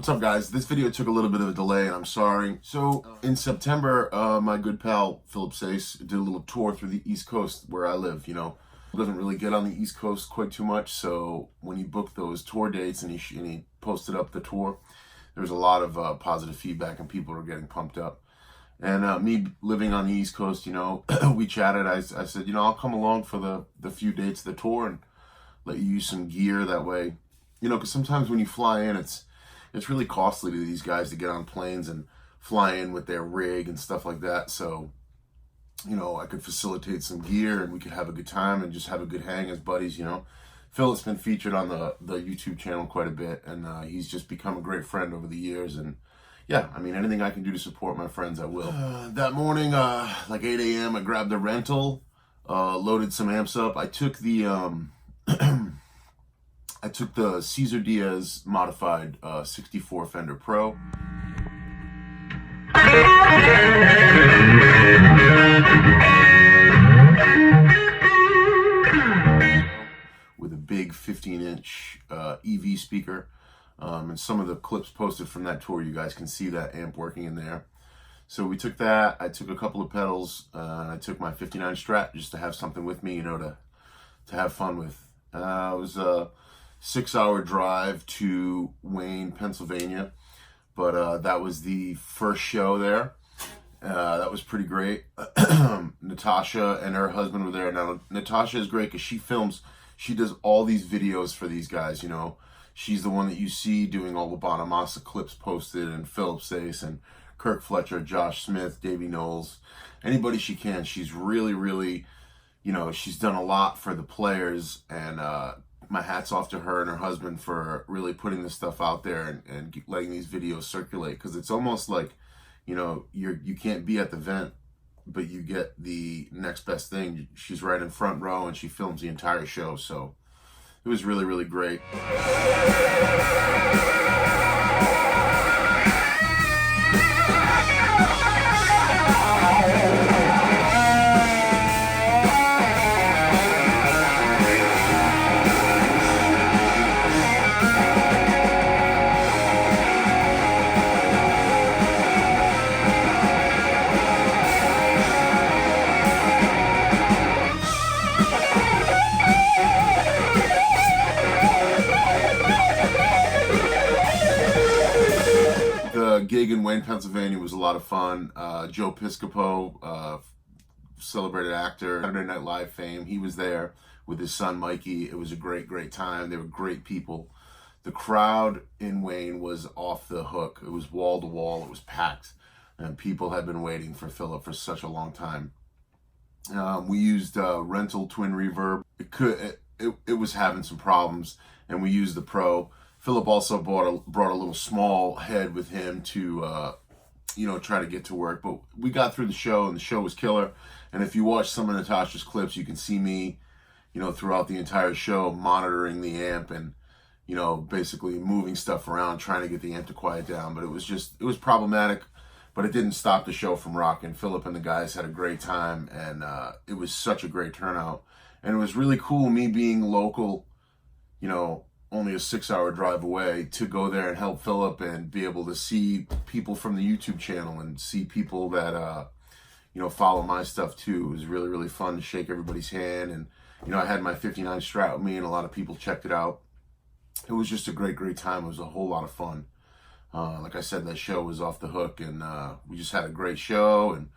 What's up, guys? This video took a little bit of a delay and I'm sorry. So in September, my good pal Philip Sayce did a little tour through the East Coast where I live. Doesn't really get on the East Coast quite too much, so when he booked those tour dates and he posted up the tour, there was a lot of positive feedback and people were getting pumped up. And me living on the East Coast, we chatted. I said, I'll come along for the few dates of the tour and let you use some gear that way. Because sometimes when you fly in, it's really costly to these guys to get on planes and fly in with their rig and stuff like that. So, I could facilitate some gear and we could have a good time and just have a good hang as buddies. Philip's been featured on the YouTube channel quite a bit, and he's just become a great friend over the years. And yeah, anything I can do to support my friends, I will. That morning, like 8 a.m., I grabbed a rental, loaded some amps up. I took the Cesar Diaz modified 64 Fender Pro. With a big 15-inch EV speaker. And some of the clips posted from that tour, you guys can see that amp working in there. So we took that. I took a couple of pedals, and I took my 59 Strat just to have something with me, to have fun with. It was a 6-hour drive to Wayne, Pennsylvania, but that was the first show there. That was pretty great. Natasha and her husband were there. Now, Natasha is great because she does all these videos for these guys, She's the one that you see doing all the Bonamassa clips posted, and Philip Sayce and Kirk Fletcher, Josh Smith, Davey Knowles, anybody she can. She's really, really, she's done a lot for the players, and my hat's off to her and her husband for really putting this stuff out there and letting these videos circulate, because it's almost like, you can't be at the event, but you get the next best thing. She's right in front row and she films the entire show, so it was really, really great. The gig in Wayne, Pennsylvania was a lot of fun. Joe Piscopo, celebrated actor, Saturday Night Live fame, he was there with his son Mikey. It was a great, great time. They were great people. The crowd in Wayne was off the hook. It was wall to wall. It was packed, and people had been waiting for Philip for such a long time. We used rental twin reverb. It was having some problems, and we used the Pro. Philip also brought a little small head with him to, try to get to work. But we got through the show, and the show was killer. And if you watch some of Natasha's clips, you can see me, throughout the entire show monitoring the amp and, basically moving stuff around, trying to get the amp to quiet down. But it was problematic, but it didn't stop the show from rocking. Philip and the guys had a great time, and it was such a great turnout. And it was really cool, me being local, only a 6-hour drive away, to go there and help Philip and be able to see people from the YouTube channel and see people that, follow my stuff too. It was really, really fun to shake everybody's hand. And, I had my 59 Strat with me, and a lot of people checked it out. It was just a great, great time. It was a whole lot of fun. Like I said, that show was off the hook, and we just had a great show and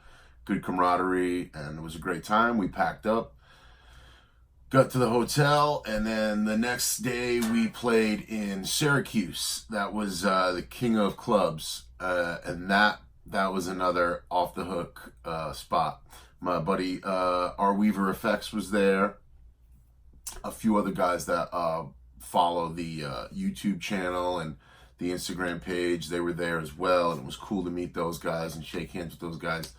good camaraderie, and it was a great time. We packed up, got to the hotel, and then the next day we played in Syracuse. That was the King of Clubs, and that was another off the hook spot. My buddy R Weaver Effects was there. A few other guys that follow the YouTube channel and the Instagram page, they were there as well, and it was cool to meet those guys and shake hands with those guys.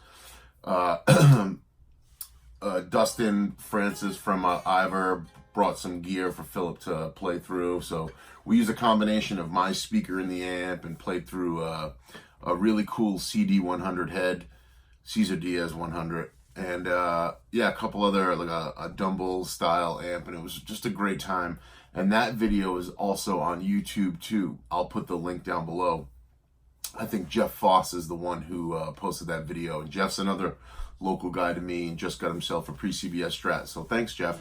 Dustin Francis from Ivor brought some gear for Philip to play through. So we used a combination of my speaker in the amp and played through a really cool CD 100 head, Cesar Diaz 100. And a couple other, like a Dumble style amp. And it was just a great time. And that video is also on YouTube too. I'll put the link down below. I think Jeff Foss is the one who posted that video. And Jeff's another local guy to me and just got himself a pre-CBS Strat. So thanks, Jeff.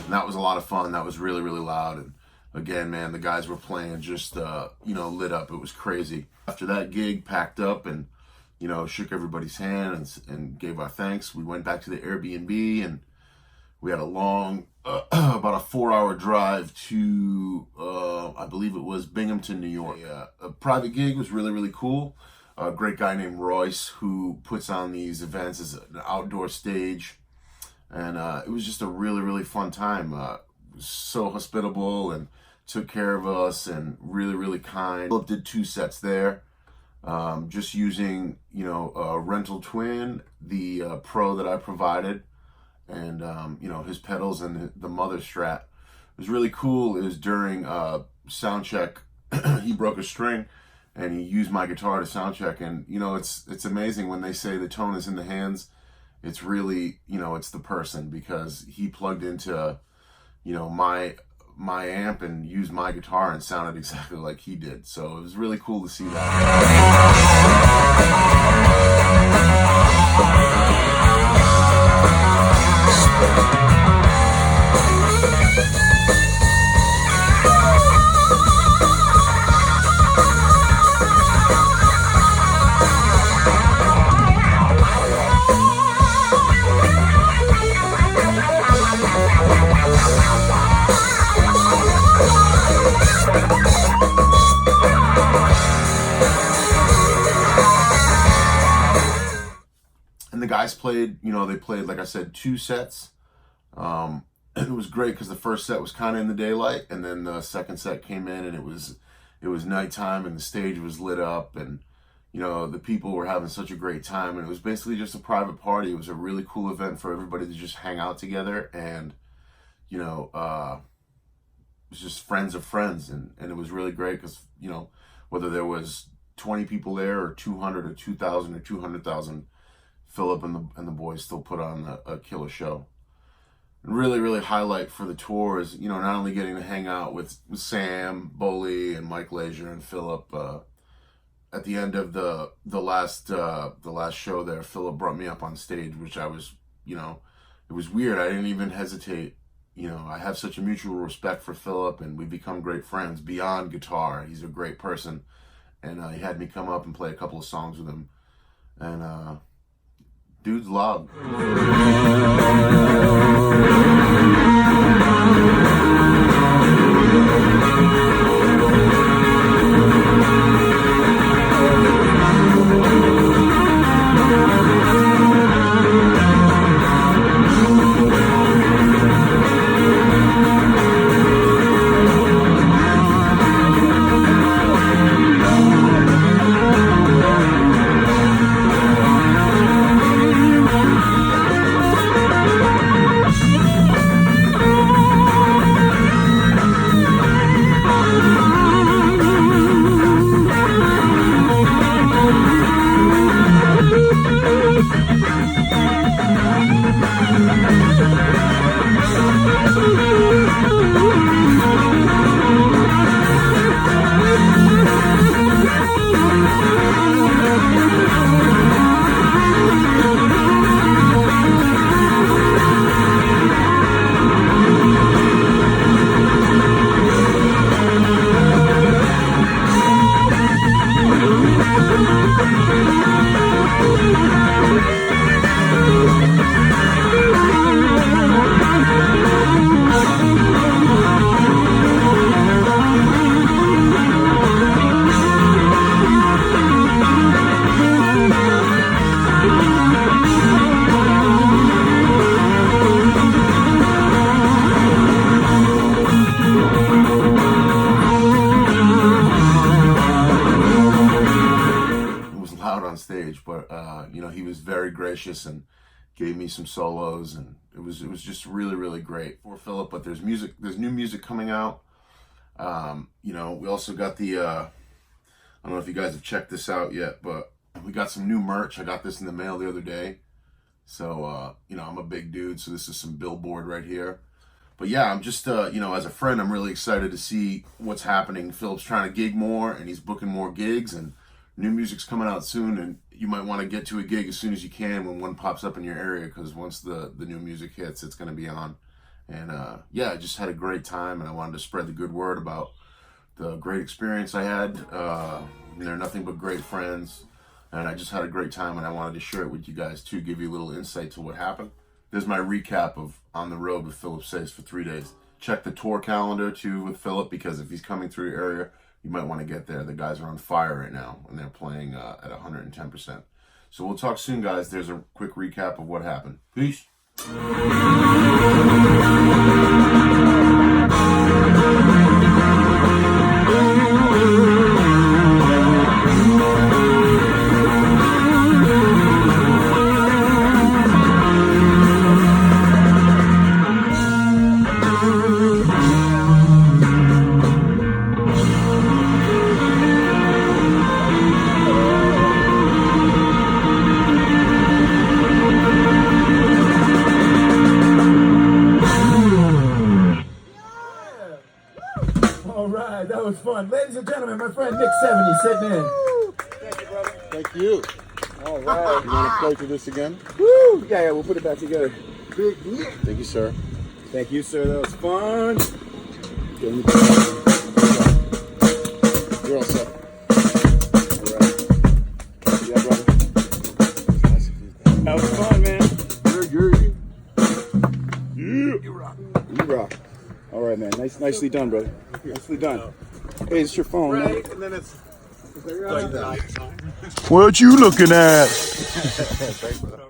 That was a lot of fun. That was really, really loud. And again, man, the guys were playing just, lit up. It was crazy. After that gig, packed up and, shook everybody's hand and gave our thanks. We went back to the Airbnb and we had a long, about a 4-hour drive to, I believe it was Binghamton, New York. A private gig was really, really cool. A great guy named Royce who puts on these events as an outdoor stage. And it was just a really, really fun time. So hospitable and took care of us and really, really kind. Philip did 2 sets there, just using, a rental twin, the Pro that I provided, and, his pedals and the Mother Strat. It was really cool. It was during sound check. He broke a string and he used my guitar to sound check. And, it's amazing when they say the tone is in the hands. It's really, it's the person, because he plugged into, my amp and used my guitar and sounded exactly like he did. So it was really cool to see that. The guys played, they played, like I said, 2 sets. And it was great because the first set was kind of in the daylight, and then the second set came in and it was nighttime and the stage was lit up, and the people were having such a great time, and it was basically just a private party. It was a really cool event for everybody to just hang out together, and it was just friends of friends, and it was really great because whether there was 20 people there or 200 or 2,000 or 200,000, Philip and the boys still put on a killer show. And really, really highlight for the tour is, not only getting to hang out with Sam, Boley, and Mike Leisure and Philip. At the end of the last show there, Philip brought me up on stage, which I was, it was weird. I didn't even hesitate. I have such a mutual respect for Philip, and we've become great friends beyond guitar. He's a great person, and he had me come up and play a couple of songs with him, and dude's loud. stage, but you know, he was very gracious and gave me some solos, and it was just really, really great for Philip. But there's new music coming out. You know, we also got the I don't know if you guys have checked this out yet, but we got some new merch. I got this in the mail the other day. So you know, I'm a big dude, so this is some billboard right here. But yeah, I'm just you know, as a friend, I'm really excited to see what's happening. Philip's trying to gig more, and he's booking more gigs, and new music's coming out soon, and you might want to get to a gig as soon as you can when one pops up in your area, because once the new music hits, it's going to be on. And yeah, I just had a great time, and I wanted to spread the good word about the great experience I had. They're nothing but great friends, and I just had a great time, and I wanted to share it with you guys too, give you a little insight to what happened. There's my recap of On the Road with Philip Sayce for 3 days. Check the tour calendar too with Philip, because if he's coming through your area, you might want to get there. The guys are on fire right now, and they're playing at 110%. So we'll talk soon, guys. There's a quick recap of what happened. Peace. All right, that was fun. Ladies and gentlemen, my friend Nick.sevigny sitting in. Thank you, brother. Thank you. All right. You want to play through this again? Woo! Yeah, we'll put it back together. Big yeah. Thank you, sir. Thank you, sir. That was fun. You're all set. All right. Yeah, brother. That was fun, man. You rock. You rock. All right, man. Nicely done, brother. Nicely done. Hey, it's your phone, man. Right, and then it's... What you looking at? Thanks, brother.